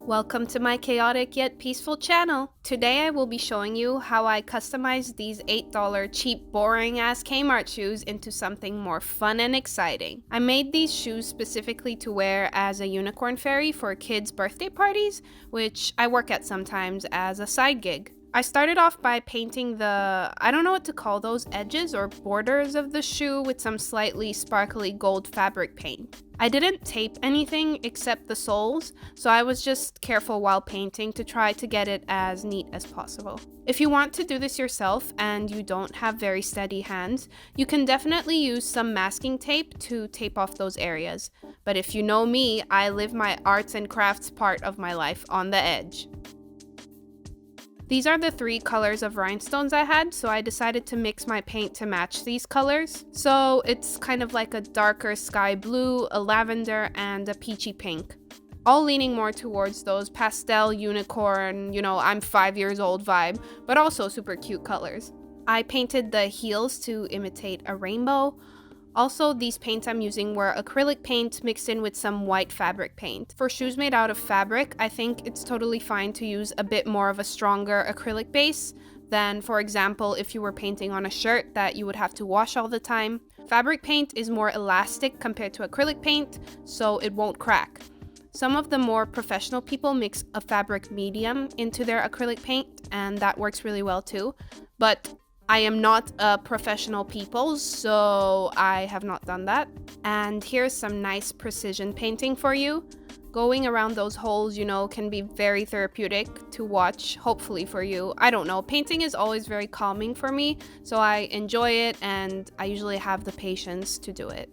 Welcome to my chaotic yet peaceful channel. Today I will be showing you how I customized these $8 cheap boring ass Kmart shoes into something more fun and exciting. I made these shoes specifically to wear as a unicorn fairy for kids' birthday parties, which I work at sometimes as a side gig. I started off by painting I don't know what to call those, edges or borders of the shoe with some slightly sparkly gold fabric paint. I didn't tape anything except the soles, so I was just careful while painting to try to get it as neat as possible. If you want to do this yourself and you don't have very steady hands, you can definitely use some masking tape to tape off those areas. But if you know me, I live my arts and crafts part of my life on the edge. These are the 3 colors of rhinestones I had, so I decided to mix my paint to match these colors. So it's kind of like a darker sky blue, a lavender, and a peachy pink. All leaning more towards those pastel unicorn, I'm 5 years old vibe, but also super cute colors. I painted the heels to imitate a rainbow. Also, these paints I'm using were acrylic paint mixed in with some white fabric paint. For shoes made out of fabric, I think it's totally fine to use a bit more of a stronger acrylic base than, for example, if you were painting on a shirt that you would have to wash all the time. Fabric paint is more elastic compared to acrylic paint, so it won't crack. Some of the more professional people mix a fabric medium into their acrylic paint, and that works really well too. But I am not a professional people, so I have not done that. And here's some nice precision painting for you. Going around those holes, can be very therapeutic to watch, hopefully for you. I don't know, painting is always very calming for me, so I enjoy it and I usually have the patience to do it.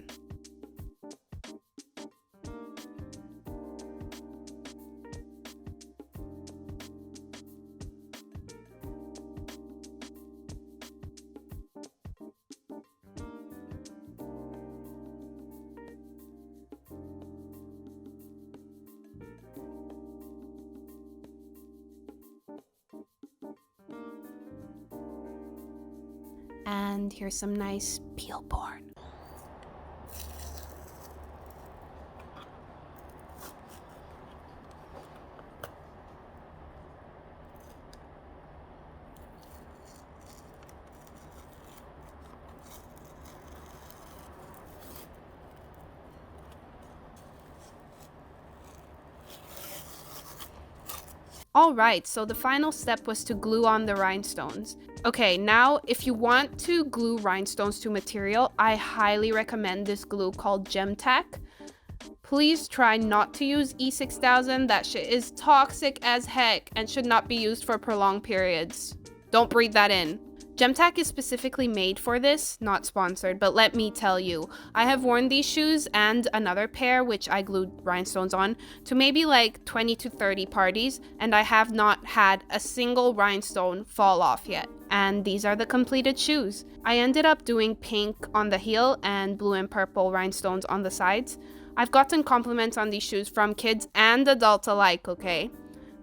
And here's some nice peel board. Alright, so the final step was to glue on the rhinestones. Okay, now if you want to glue rhinestones to material, I highly recommend this glue called Gem Tack. Please try not to use E6000, that shit is toxic as heck and should not be used for prolonged periods. Don't breathe that in. Gemtac is specifically made for this, not sponsored, but let me tell you, I have worn these shoes and another pair, which I glued rhinestones on, to maybe like 20 to 30 parties, and I have not had a single rhinestone fall off yet. And these are the completed shoes. I ended up doing pink on the heel and blue and purple rhinestones on the sides. I've gotten compliments on these shoes from kids and adults alike, okay?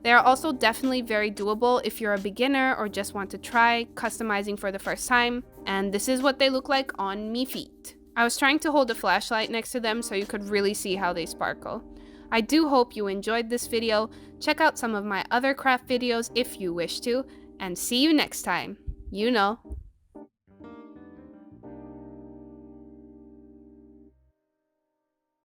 They are also definitely very doable if you're a beginner or just want to try customizing for the first time, and this is what they look like on me feet. I was trying to hold a flashlight next to them so you could really see how they sparkle. I do hope you enjoyed this video. Check out some of my other craft videos if you wish to, and see you next time. You know.